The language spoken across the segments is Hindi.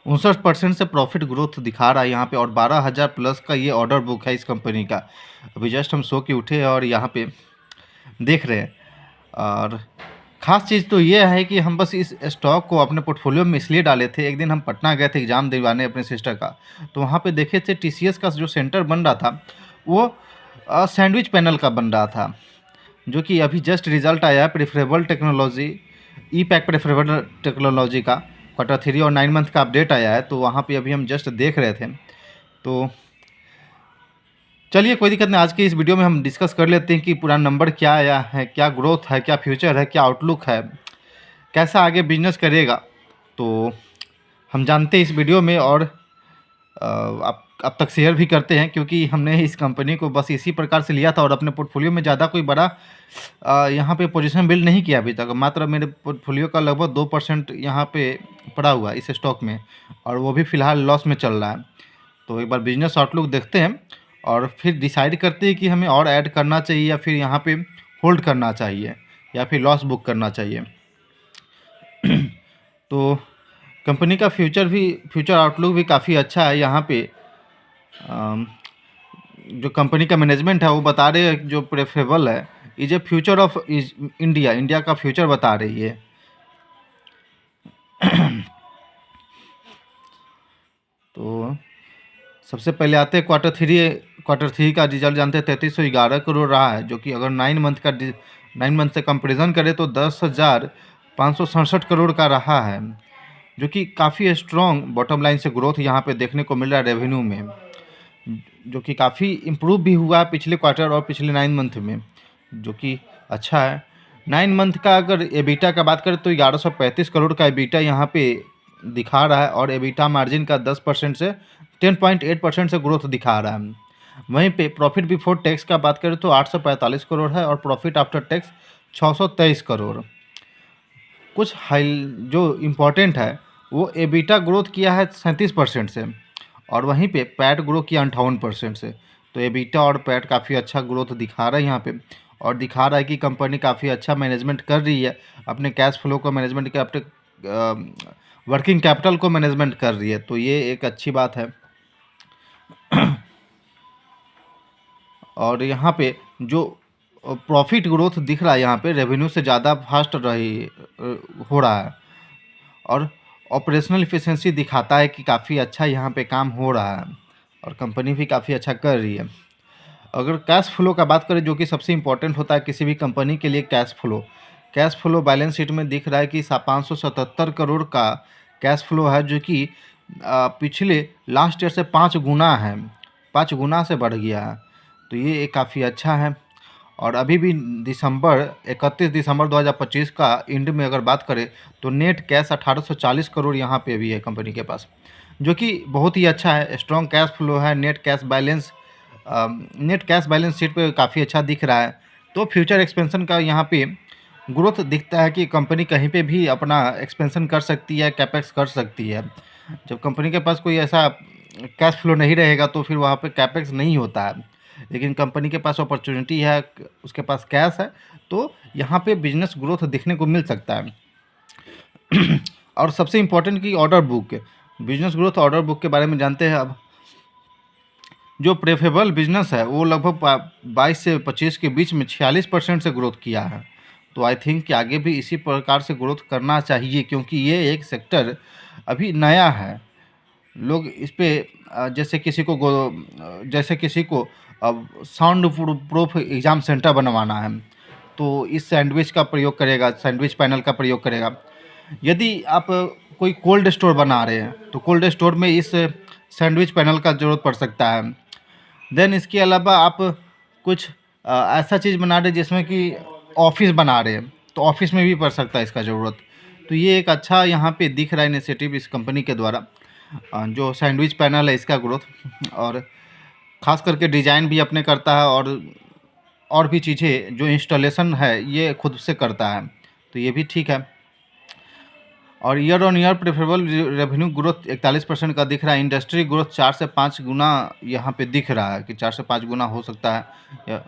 59% से प्रॉफिट ग्रोथ दिखा रहा है यहाँ पे, और 12,000 प्लस का ये ऑर्डर बुक है इस कंपनी का। अभी जस्ट हम सो के उठे हैं और यहाँ पे देख रहे हैं। और ख़ास चीज़ तो ये है कि हम बस इस स्टॉक को अपने पोर्टफोलियो में इसलिए डाले थे, एक दिन हम पटना गए थे एग्ज़ाम दिलवाने अपने सिस्टर का, तो वहाँ पे देखे थे टीसीएस का जो सेंटर बन रहा था वो सैंडविच पैनल का बन रहा था, जो कि अभी जस्ट रिज़ल्ट आया है प्रेफरेबल टेक्नोलॉजी, ई पैक प्रेफरेबल टेक्नोलॉजी का Q3 और 9 मंथ का अपडेट आया है, तो वहाँ पे अभी हम जस्ट देख रहे थे। तो चलिए कोई दिक्कत नहीं, आज की इस वीडियो में हम डिस्कस कर लेते हैं कि पूरा नंबर क्या आया है, क्या ग्रोथ है, क्या फ्यूचर है, क्या आउटलुक है, कैसा आगे बिजनेस करेगा। तो हम जानते हैं इस वीडियो में, और अब तक शेयर भी करते हैं, क्योंकि हमने इस कंपनी को बस इसी प्रकार से लिया था और अपने पोर्टफोलियो में ज़्यादा कोई बड़ा यहाँ पे पोजीशन बिल्ड नहीं किया अभी तक। मात्र मेरे पोर्टफोलियो का लगभग 2% यहाँ पे पड़ा हुआ है इस स्टॉक में, और वो भी फ़िलहाल लॉस में चल रहा है। तो एक बार बिजनेस आउटलुक देखते हैं और फिर डिसाइड करते हैं कि हमें और ऐड करना चाहिए या फिर यहाँ पे होल्ड करना चाहिए या फिर लॉस बुक करना चाहिए। तो कंपनी का फ्यूचर आउटलुक भी काफ़ी अच्छा है। यहाँ पे जो कंपनी का मैनेजमेंट है वो बता रहे हैं जो प्रेफरेबल है is a future of is India का फ्यूचर बता रही है। तो सबसे पहले आते हैं क्वार्टर थ्री का रिजल्ट जानते हैं। 3311 करोड़ रहा है, जो कि अगर 9 मंथ से कंपेरिजन करें तो 10,567 करोड़ का रहा है, जो कि काफ़ी स्ट्रॉन्ग बॉटम लाइन से ग्रोथ यहाँ पे देखने को मिल रहा है रेवेन्यू में, जो कि काफ़ी इम्प्रूव भी हुआ है पिछले क्वार्टर और पिछले 9 मंथ में, जो कि अच्छा है। 9 मंथ का अगर एबिटा का बात करें तो 1135 करोड़ का एबिटा यहाँ पे दिखा रहा है, और एबिटा मार्जिन का 10% से 10.8% से ग्रोथ दिखा रहा है। वहीं पे प्रॉफिट बिफोर टैक्स का बात करें तो 845 करोड़ है, और प्रॉफिट आफ्टर टैक्स 623 करोड़। कुछ हाई जो इम्पोर्टेंट है वो एबिटा ग्रोथ किया है 37% से, और वहीं पे पैट ग्रो किया 58% से। तो एबिटा और पैट काफ़ी अच्छा ग्रोथ दिखा रहा है यहाँ पे, और दिखा रहा है कि कंपनी काफ़ी अच्छा मैनेजमेंट कर रही है, अपने कैश फ्लो को मैनेजमेंट के, अपने वर्किंग कैपिटल को मैनेजमेंट कर रही है। तो ये एक अच्छी बात है। और यहाँ पे जो प्रॉफिट ग्रोथ दिख रहा है यहाँ पे रेवेन्यू से ज़्यादा फास्ट हो रहा है, और ऑपरेशनल इफिशिएंसी दिखाता है कि काफ़ी अच्छा यहाँ पे काम हो रहा है, और कंपनी भी काफ़ी अच्छा कर रही है। अगर कैश फ्लो का बात करें, जो कि सबसे इम्पोर्टेंट होता है किसी भी कंपनी के लिए, कैश फ्लो बैलेंस शीट में दिख रहा है कि 577 करोड़ का कैश फ्लो है, जो कि पिछले लास्ट ईयर से 5 गुना है, 5 गुना से बढ़ गया है। तो ये काफ़ी अच्छा है। और अभी भी 31 दिसंबर 2025 का एंड में अगर बात करें तो नेट कैश 1840 करोड़ यहाँ पे भी है कंपनी के पास, जो कि बहुत ही अच्छा है। स्ट्रॉन्ग कैश फ्लो है, नेट कैश बैलेंस शीट पे काफ़ी अच्छा दिख रहा है। तो फ्यूचर एक्सपेंशन का यहाँ पे ग्रोथ दिखता है कि कंपनी कहीं पे भी अपना एक्सपेंशन कर सकती है, कैपेक्स कर सकती है। जब कंपनी के पास कोई ऐसा कैश फ्लो नहीं रहेगा तो फिर वहाँ पे कैपेक्स नहीं होता है, लेकिन कंपनी के पास अपॉर्चुनिटी है, उसके पास कैश है, तो यहाँ पे बिजनेस ग्रोथ देखने को मिल सकता है। और सबसे इम्पोर्टेंट की order book, business growth order book के बारे में जानते हैं। अब जो प्रेफरेबल बिजनेस है वो लगभग 22 से 25 के बीच में 46% से ग्रोथ किया है। तो आई थिंक कि आगे भी इसी प्रकार से ग्रोथ करना चाहिए, क्योंकि ये एक सेक्टर अभी नया है। लोग इस पे जैसे किसी को अब साउंड प्रूफ एग्ज़ाम सेंटर बनवाना है तो इस सैंडविच का प्रयोग करेगा, सैंडविच पैनल का प्रयोग करेगा। यदि आप कोई कोल्ड स्टोर बना रहे हैं तो कोल्ड स्टोर में इस सैंडविच पैनल का ज़रूरत पड़ सकता है। देन इसके अलावा आप कुछ ऐसा चीज़ बना रहे जिसमें कि ऑफिस बना रहे हैं तो ऑफिस में भी पड़ सकता है इसका ज़रूरत। तो ये एक अच्छा यहाँ पे दिख रहा है इनिशिएटिव इस कंपनी के द्वारा, जो सैंडविच पैनल है इसका ग्रोथ, और ख़ास करके डिज़ाइन भी अपने करता है, और भी चीज़ें जो इंस्टॉलेशन है ये खुद से करता है। तो ये भी ठीक है। और year on year preferable revenue growth 41% का दिख रहा है। इंडस्ट्री ग्रोथ 4 से 5 गुना यहाँ पे दिख रहा है कि 4 से 5 गुना हो सकता है।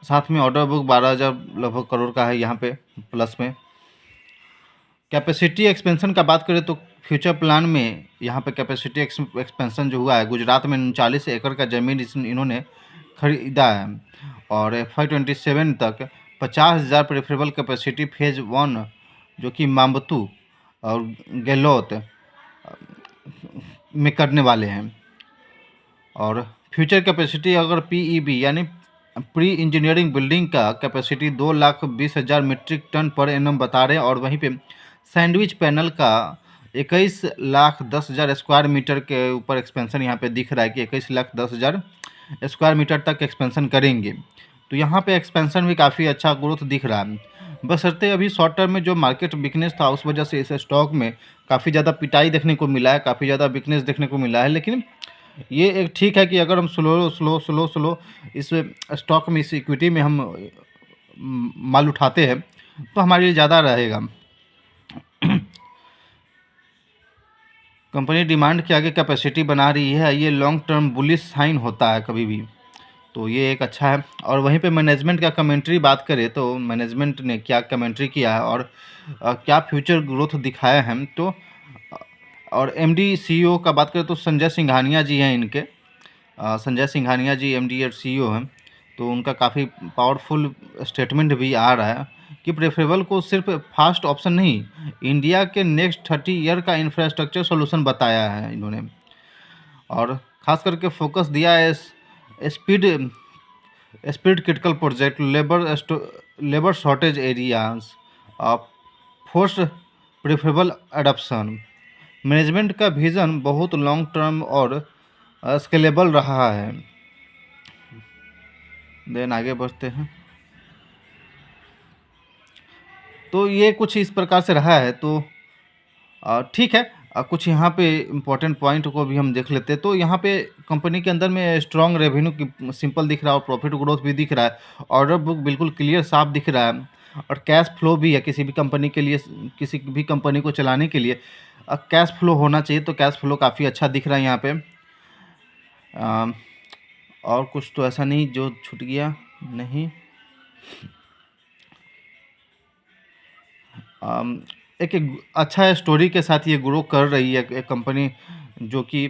साथ में ऑर्डर बुक 12,000 लगभग करोड़ का है यहाँ पे प्लस में। कैपेसिटी एक्सपेंशन का बात करें तो फ्यूचर प्लान में यहाँ पे कैपेसिटी एक्सपेंशन जो हुआ है, गुजरात में 39 एकड़ का ज़मीन इन्होंने खरीदा है और FY27 तक 50,000 प्रेफरेबल कैपेसिटी फेज़ 1 जो कि माम्बतू और गहलोत में करने वाले हैं। और फ्यूचर कैपेसिटी अगर पीईबी यानी प्री इंजीनियरिंग बिल्डिंग का capacity 2,20,000 metric ton per annum बता रहे हैं और वहीं पे सैंडविच पैनल का 21,10,000 स्क्वायर मीटर के ऊपर एक्सपेंशन यहाँ पे दिख रहा है कि 21,10,000 स्क्वायर मीटर तक एक्सपेंशन करेंगे। तो यहाँ पे एक्सपेंशन भी काफ़ी अच्छा ग्रोथ दिख रहा है, बशर्ते अभी शॉर्ट टर्म में जो मार्केट वीकनेस था उस वजह से इस स्टॉक में काफ़ी ज़्यादा पिटाई देखने को मिला है, काफ़ी ज़्यादा वीकनेस देखने को मिला है। लेकिन ये एक ठीक है कि अगर हम स्लो स्लो स्लो स्लो इस स्टॉक में, इस इक्विटी में हम माल उठाते हैं तो हमारे लिए ज़्यादा रहेगा। कंपनी डिमांड के आगे कैपेसिटी बना रही है, ये लॉन्ग टर्म बुलिश साइन होता है कभी भी, तो ये एक अच्छा है। और वहीं पे मैनेजमेंट का कमेंट्री बात करें तो मैनेजमेंट ने क्या कमेंट्री किया है और क्या फ्यूचर ग्रोथ दिखाया है, तो और एमडी सीईओ का बात करें तो संजय सिंघानिया जी हैं इनके, संजय सिंघानिया जी एमडी और सीईओ हैं। तो उनका काफ़ी पावरफुल स्टेटमेंट भी आ रहा है कि प्रेफरेबल को सिर्फ फास्ट ऑप्शन नहीं, इंडिया के नेक्स्ट 30 ईयर का इंफ्रास्ट्रक्चर सॉल्यूशन बताया है इन्होंने। और ख़ास करके फोकस दिया है speed critical project, labour shortage areas, force preferable adoption. Management का विज़न बहुत लॉन्ग टर्म और स्केलेबल रहा है। देन आगे बढ़ते हैं। तो ये कुछ इस प्रकार से रहा है, तो ठीक है। कुछ यहाँ पे इम्पोर्टेंट पॉइंट को भी हम देख लेते हैं। तो यहाँ पे कंपनी के अंदर में स्ट्रॉन्ग रेवेन्यू की सिंपल दिख रहा है और प्रॉफिट ग्रोथ भी दिख रहा है, ऑर्डर बुक बिल्कुल क्लियर साफ दिख रहा है और कैश फ्लो भी है। किसी भी कंपनी के लिए, किसी भी कंपनी को चलाने के लिए कैश फ्लो होना चाहिए, तो कैश फ्लो काफ़ी अच्छा दिख रहा है यहाँ पे। और कुछ तो ऐसा नहीं जो छूट गया नहीं। एक अच्छा स्टोरी के साथ ये ग्रो कर रही है एक कंपनी जो कि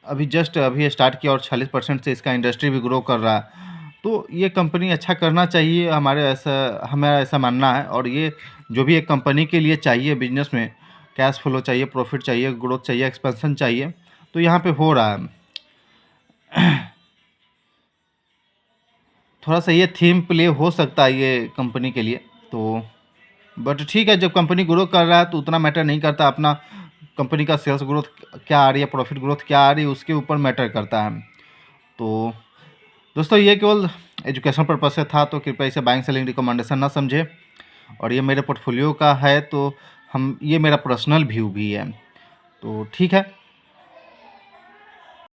अभी स्टार्ट किया और 40% से इसका इंडस्ट्री भी ग्रो कर रहा है। तो ये कंपनी अच्छा करना चाहिए, हमारा ऐसा मानना है। और ये जो भी एक कंपनी के लिए चाहिए बिजनेस में, कैश फ्लो चाहिए, प्रॉफिट चाहिए, ग्रोथ चाहिए, एक्सपेंशन चाहिए, तो यहाँ पे हो रहा है। थोड़ा सा ये थीम प्ले हो सकता है ये कंपनी के लिए, तो बट ठीक है, जब कंपनी ग्रो कर रहा है तो उतना मैटर नहीं करता, अपना कंपनी का सेल्स ग्रोथ क्या आ रही है, प्रॉफिट ग्रोथ क्या आ रही है, उसके ऊपर मैटर करता है। तो दोस्तों ये केवल एजुकेशन पर्पज से था, तो कृपया इसे बाइंग सेलिंग रिकमेंडेशन ना समझे। और ये मेरे पोर्टफोलियो का है, तो ये मेरा पर्सनल व्यू भी है, तो ठीक है।